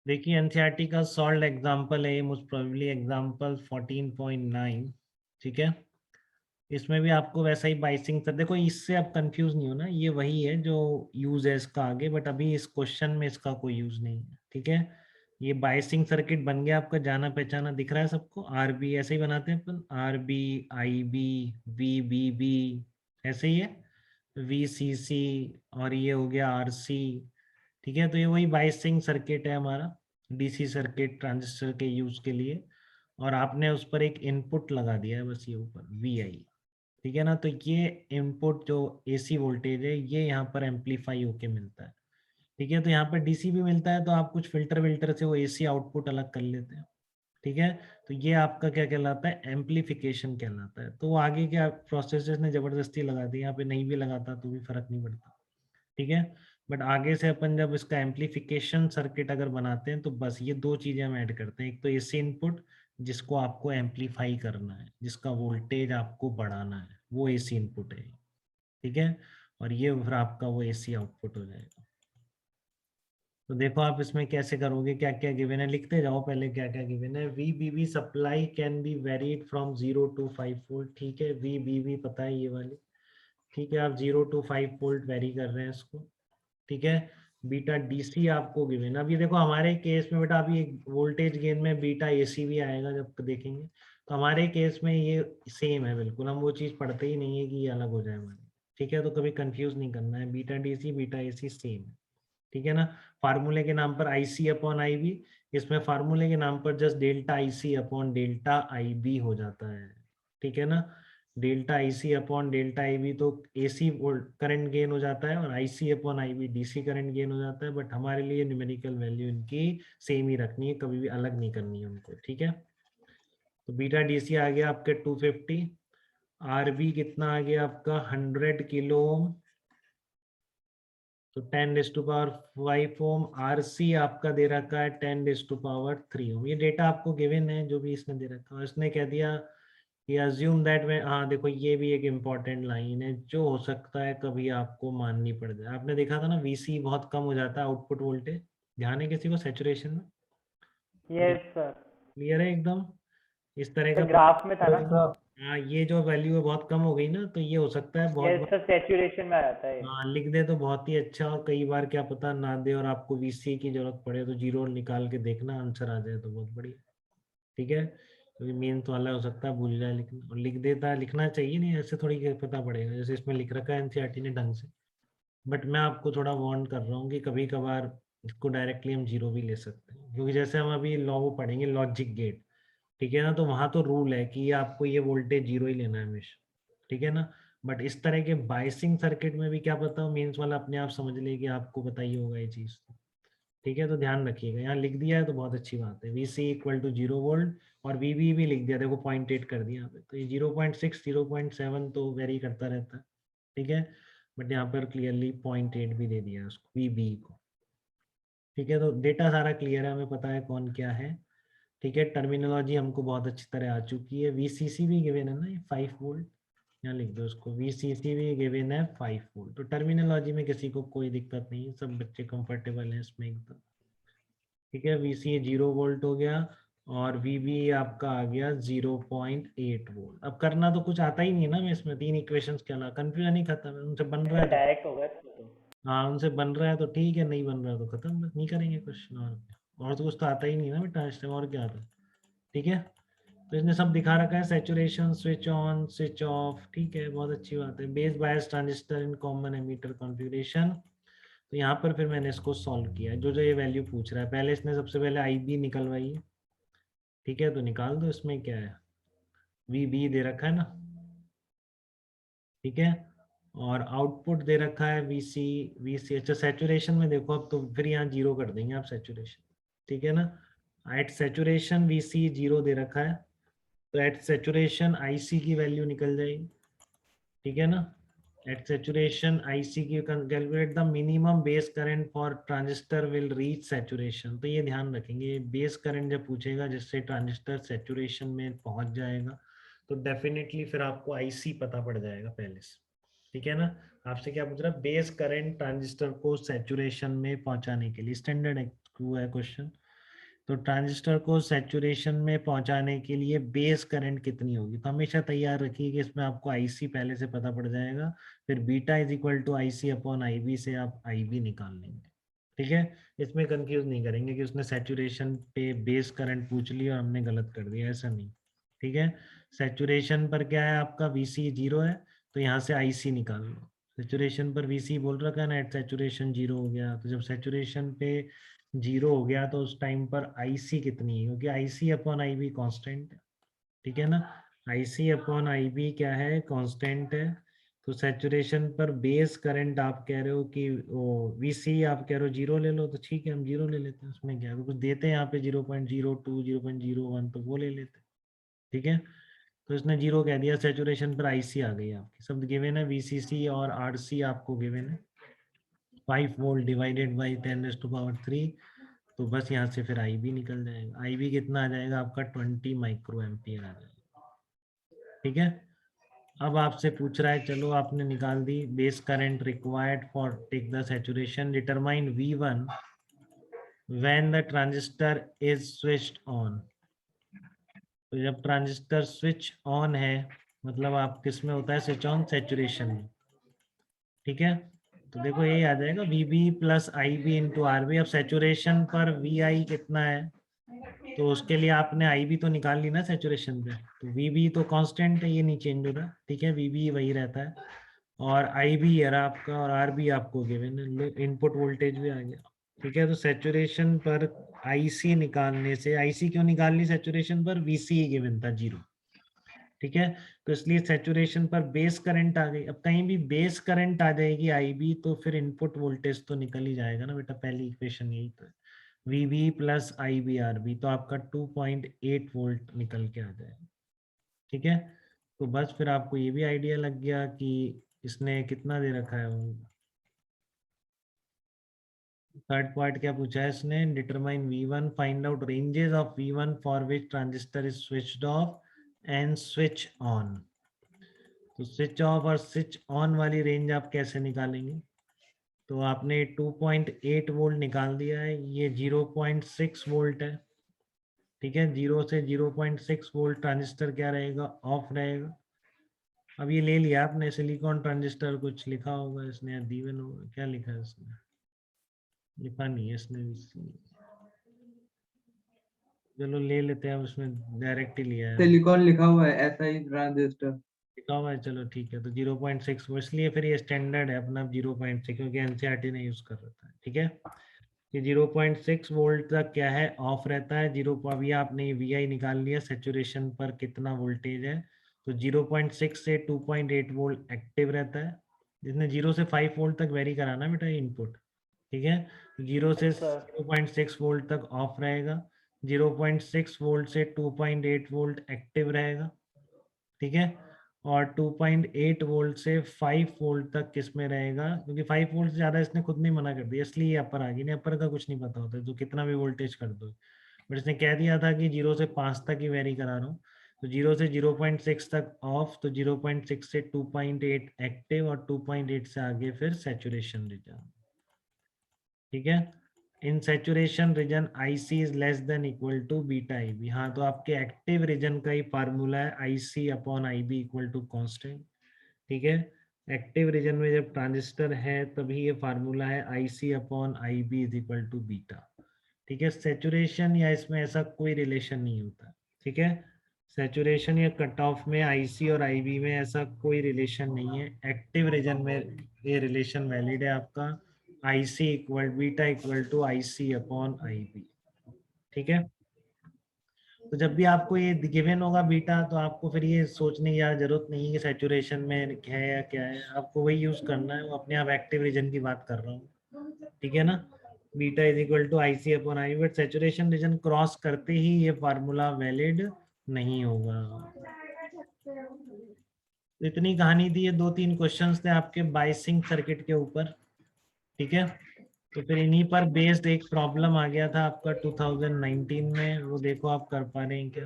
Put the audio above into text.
देखिए एनसीईआरटी का solve example है, मोस्ट प्रोबेबली एग्जांपल 14.9, ठीक है। इसमें भी आपको वैसा ही बाइसिंग सर, देखो इससे आप कंफ्यूज नहीं हो ना, ये वही है जो यूज है इसका आगे, बट अभी इस क्वेश्चन में इसका कोई यूज नहीं है, ठीक है। ये बाइसिंग सर्किट बन गया आपका, जाना पहचाना दिख रहा है सबको, आर बी ऐसे ही बनाते हैं अपन, R B, I B, V B B, ऐसे ही है, वी सी सी, और ये हो गया आर सी, ठीक है। तो ये वही बाइसिंग सर्किट है हमारा, डीसी सर्किट ट्रांजिस्टर के यूज के लिए, और आपने उस पर एक इनपुट लगा दिया है बस, ये ऊपर वी आई, ठीक है ना। तो ये इनपुट जो एसी वोल्टेज है ये यहाँ पर एम्पलीफाई होके मिलता है, ठीक है। तो यहाँ पर डीसी भी मिलता है, तो आप कुछ फिल्टर विल्टर से वो एसी आउटपुट अलग कर लेते हैं, ठीक है। तो ये आपका क्या कहलाता है, एम्पलीफिकेशन कहलाता है। तो वो आगे क्या प्रोसेसर्स ने जबरदस्ती लगा दी, यहाँ पे नहीं भी लगाता तो भी फर्क नहीं पड़ता, ठीक है। बट आगे से अपन जब इसका एम्पलीफिकेशन सर्किट अगर बनाते हैं तो बस ये दो चीजें हम ऐड करते हैं, एक तो एसी इनपुट जिसको आपको एम्पलीफाई करना है, जिसका वोल्टेज आपको बढ़ाना है, वो एसी इनपुट है, ठीक है। और ये फिर आपका वो एसी आउटपुट हो जाएगा। तो देखो आप इसमें कैसे करोगे, क्या क्या गिवन है लिखते जाओ पहले, क्या क्या गिवन है। V B B supply can be varied from 0 to 5 volt, ठीक है। वी बी बी पता है ये वाली, ठीक है। आप 0 to 5 वोल्ट वेरी कर रहे हैं इसको, ठीक है। बीटा डीसी आपको गिवन, अब ये देखो हमारे केस में बेटा अभी एक वोल्टेज गेन में बीटा एसी भी आएगा जब देखेंगे, तो हमारे केस में ये सेम है बिल्कुल, हम वो चीज़ पढ़ते ही नहीं है कि ये अलग हो जाए हमारे, ठीक है। तो कभी कंफ्यूज नहीं करना है, beta DC beta AC same है, ठीक है ना। फार्मूले के नाम पर आई सी अपॉन आई बी, इसमें फार्मूले के नाम पर just delta I C upon delta I B हो जाता है, ठीक है ना। Delta I C upon delta I B तो एसी करंट गेन हो जाता है, और I C upon I B DC current gain हो जाता है, बट हमारे लिए न्यूमेरिकल वैल्यू इनकी सेम ही रखनी है, कभी भी अलग नहीं करनी है उनको, ठीक है। तो बीटा डीसी आ गया आपके 250, आरबी कितना आ गया आपका 100 किलो ओम, तो 10 to the power 5 ohm. RC आपका दे रखा है 10 to the power 3 ओम। ये डेटा आपको गिवन है जो भी इसने दे रखा है, इसने कह दिया कि अज्यूम दैट में, हाँ देखो ये भी एक इम्पॉर्टेंट लाइन है जो हो सकता है कभी आपको माननी पड़ जाए। आपने देखा था ना वीसी बहुत कम हो जाता है आउटपुट वोल्टेज, ध्यान है किसी को सैचुरेशन में? यस सर, क्लियर है एकदम, इस तरह का ग्राफ में था ना। हाँ ये जो वैल्यू है बहुत कम हो गई ना, तो ये हो सकता है बहुत यस सर, सैचुरेशन में आ जाता है ये। हाँ लिख दे तो बहुत ही अच्छा, और कई बार क्या पता ना दे और आपको वीसी की जरूरत पड़े तो जीरो निकाल के देखना आंसर आ जाए तो बहुत बढ़िया, ठीक है। क्योंकि मेन तो अलग हो सकता है भूल जाए लिखना, और लिख देता है, लिखना चाहिए नहीं ऐसे थोड़ी पता पड़ेगा, जैसे इसमें लिख रखा है एनसीईआरटी ने ढंग से। बट मैं आपको थोड़ा वार्न कर रहा हूँ कि कभी कभार इसको डायरेक्टली हम जीरो भी ले सकते हैं, क्योंकि जैसे हम अभी लॉ वो पढ़ेंगे लॉजिक गेट, ठीक है ना। तो वहां तो रूल है कि आपको ये वोल्टेज जीरो ही लेना है हमेशा, ठीक है ना। बट इस तरह के बाइसिंग सर्किट में भी क्या पता मीन्स वाला अपने आप समझ ले कि आपको पता ही होगा ये चीज, ठीक है। तो ध्यान रखिएगा, यहाँ लिख दिया है तो बहुत अच्छी बात है, V C equal to 0 volt, और वी बी भी लिख दिया, देखो 0.8 कर दिया यहाँ पे, तो ये 0.6 0.7 तो वेरी करता रहता है, ठीक है। बट यहाँ पर क्लियरली 0.8 भी दे दिया उसको वी बी को, ठीक है। तो डेटा सारा क्लियर है, हमें पता है कौन क्या है, ठीक है। टर्मिनोलॉजी हमको बहुत अच्छी तरह आ चुकी है, वीसीसी भी गिवन है ना ये 5 वोल्ट, यहाँ लिख दो उसको, वीसीसी भी गिवन है 5 वोल्ट। तो टर्मिनोलॉजी में किसी को कोई दिक्कत नहीं है, सब बच्चे कंफर्टेबल हैं इसमें एकदम, ठीक है। वीसी 0 वोल्ट हो गया, और वीबी आपका आ गया 0.8 वोल्ट। अब करना तो कुछ आता ही नहीं है ना, मैं इसमें तीन इक्वेशंस के अलावा कंफ्यूजन ही खत्म है, उनसे बन रहा है तो डायरेक्ट होगा इसमें तो। हाँ, उनसे बन रहा है तो ठीक है, नहीं बन रहा है तो खत्म, बस नहीं करेंगे क्वेश्चन, और क्या। और तो कुछ तो आता ही नहीं है ना बेटा इस टाइम, और क्या आता है, ठीक है। तो इसने सब दिखा रखा है, saturation, switch on switch off, ठीक है, बहुत अच्छी बात है। Base bias transistor in common ammeter configuration, तो यहाँ पर फिर मैंने इसको सॉल्व किया, जो जो ये वैल्यू पूछ रहा है, पहले इसने सबसे पहले आई बी निकलवाई है, ठीक है। तो निकाल दो, इसमें क्या है, वी बी दे रखा है ना, ठीक है। और आउटपुट दे रखा है वी सी, अच्छा सैचुरेशन में देखो अब तो फिर यहाँ जीरो कर देंगे आप सैचुरेशन, ठीक है ना। At saturation V C zero दे रखा है, तो एट सैचुरेशन आई सी की वैल्यू निकल जाएगी, ठीक है ना। एट सैचुरेशन आईसी की calculate the minimum base current for transistor will reach saturation, तो ये ध्यान रखेंगे बेस करंट जब पूछेगा जिससे ट्रांजिस्टर सैचुरेशन में पहुंच जाएगा, तो डेफिनेटली फिर आपको आईसी पता पड़ जाएगा पहले से, ठीक है ना। आपसे क्या पूछ रहा है, बेस करंट ट्रांजिस्टर को सैचुरेशन में पहुंचाने के लिए, स्टैंडर्ड है क्वेश्चन। तो ट्रांजिस्टर को सैचुरेशन में पहुंचाने के लिए बेस करंट कितनी होगी, तो हमेशा तैयार रखिए कि इसमें आपको आईसी पहले से पता पड़ जाएगा, फिर beta is equal to IC upon IB से आप आईबी निकाल लेंगे। ठीक है, इसमें कंफ्यूज नहीं करेंगे कि उसने सैचुरेशन पे बेस करंट पूछ लिया और हमने गलत कर दिया, ऐसा नहीं। ठीक है, सैचुरेशन पर क्या है आपका वीसी 0 है, तो यहाँ से आईसी निकाल लो। सैचुरेशन पर वीसी बोल रखा है ना, एट सैचुरेशन 0 हो गया, तो जब सैचुरेशन पे 0 हो गया तो उस टाइम पर आईसी कितनी है, क्योंकि आईसी अपॉन आईबी कांस्टेंट है। ठीक है ना, आईसी अपॉन आईबी क्या है, कांस्टेंट है। तो सैचुरेशन पर बेस करंट आप कह रहे हो कि वो वीसी आप कह रहे हो 0 ले लो, तो ठीक है हम 0 ले लेते हैं, उसमें क्या है, तो कुछ देते हैं यहाँ पे 0.02 0.01, तो वो ले लेते हैं। ठीक है, तो इसने 0 कह दिया, सैचुरेशन पर आईसी आ गई आपकी, शब्द गिवन है वीसीसी और आरसी आपको गिवन है 5 वोल्ट डिवाइडेड बाई 10⁻³ तो बस यहाँ से फिर आई बी निकल जाएगा, आई बी कितना आ जाएगा आपका 20 माइक्रो एम्पियर आ जाएगा। ठीक है, अब आपसे पूछ रहा है, चलो आपने निकाल दी, base current required for take the saturation, determine V1 when the transistor is switched on. तो जब ट्रांजिस्टर स्विच ऑन है, मतलब आप किस में होता है स्विच ऑन, सैचुरेशन में। ठीक है, तो देखो ये आ जाएगा VB plus IB into RB। अब सैचुरेशन पर VI कितना है, तो उसके लिए आपने IB तो निकाल ली ना सैचुरेशन पे, तो VB तो कांस्टेंट है, ये नहीं चेंज होता। ठीक है, VB वही रहता है, और IB है आपका, और RB आपको गिवन है, इनपुट वोल्टेज भी आ गया। ठीक है, तो सैचुरेशन पर IC निकालने से, IC क्यों निकाल ली सैचुरेशन पर, VC गिवन था 0। ठीक है, तो इसलिए सैचुरेशन पर बेस करंट आ गई। अब कहीं भी बेस करंट आ जाएगी आईबी, तो फिर इनपुट वोल्टेज तो निकल ही जाएगा ना बेटा, पहली इक्वेशन यही तो है, वीबी प्लस आईबी आरबी, तो आपका 2.8 वोल्ट निकल के आ जाएगा। ठीक है, तो बस फिर आपको ये भी आइडिया लग गया कि इसने कितना दे रखा है। थर्ड पार्ट क्या पूछा है इसने, determine V1, find out ranges of V1 for which transistor is switched off and switch on. तो स्विच ऑफ और स्विच ऑन वाली रेंज आप कैसे निकालेंगे, तो आपने 2.8 वोल्ट निकाल दिया है, ये 0.6 वोल्ट है। ठीक है, 0 से 0.6 वोल्ट ट्रांजिस्टर क्या रहेगा, ऑफ रहेगा। अब ये ले लिया आपने सिलिकॉन ट्रांजिस्टर, कुछ लिखा होगा इसने, दीवन होगा, क्या लिखा है इसने, लिखा नहीं है इसने, चलो ले लेते हैं, उसमें डायरेक्ट ही लिया है, सिलिकॉन लिखा हुआ है, ऐसा ही ट्रांजिस्टर लिखा हुआ है, चलो ठीक है। तो 0.6 वो इसलिए फिर ये स्टैंडर्ड है अपना 0.6, क्योंकि एनसीईआरटी ने यूज कर रखा है। ठीक है, कि 0.6 वोल्ट तक क्या है, ऑफ रहता है। अभी आपने वी आई निकाल लिया, सेचुरेशन पर कितना वोल्टेज है, तो 0.6 से 2.8 वोल्ट एक्टिव रहता है, जिसने 0 से 5 वोल्ट तक वेरी कराना बेटा इनपुट। ठीक है, 0 से 0.6 वोल्ट तक ऑफ रहेगा, 0.6 वोल्ट से 2.8 वोल्ट एक्टिव रहेगा। ठीक है, और 2.8 वोल्ट से 5 वोल्ट तक किस में रहेगा, क्योंकि 5 वोल्ट से ज़्यादा इसने खुद नहीं मना कर दिया, इसलिए ये अपर आ गई, नहीं अपर का कुछ नहीं पता होता है, तो कितना भी वोल्टेज कर दो। बट इसने कह दिया था कि 0 से 5 तक ही वेरी करा रहा हूँ, तो 0 से 0.6 तक ऑफ, तो 0.6 से 2.8 एक्टिव, और 2.8 से आगे फिर सैचुरेशन रीजन। ठीक है, in saturation region IC is less than equal to beta IB। हाँ, तो आपके एक्टिव रीजन का ही फार्मूला है IC upon IB equal to constant. ठीक है, एक्टिव रीजन में जब ट्रांजिस्टर है तभी ये फार्मूला है IC upon IB is equal to beta. ठीक है, सैचुरेशन या इसमें ऐसा कोई रिलेशन नहीं होता। ठीक है, सैचुरेशन या कट ऑफ में IC और IB में ऐसा कोई रिलेशन नहीं है, एक्टिव रीजन में ये रिलेशन वैलिड है आपका, IC equal beta equal to IC upon IB। ठीक है, तो जब भी आपको ये गिवन होगा बीटा, तो आपको फिर ये सोचने की जरूरत नहीं है कि सैचुरेशन में है या क्या है, आपको वही यूज करना है, वो अपने आप एक्टिव रीजन की बात कर रहा हूँ। ठीक है ना, beta is equal to IC upon IB, but saturation region cross करते ही ये फार्मूला वैलिड नहीं होगा। तो इतनी कहानी थी, ये 2-3 क्वेश्चंस थे आपके बायसिंग सर्किट के ऊपर। ठीक है, तो फिर इन्हीं पर बेस्ड एक प्रॉब्लम आ गया था आपका 2019 में, वो देखो आप कर पा रहे हैं क्या।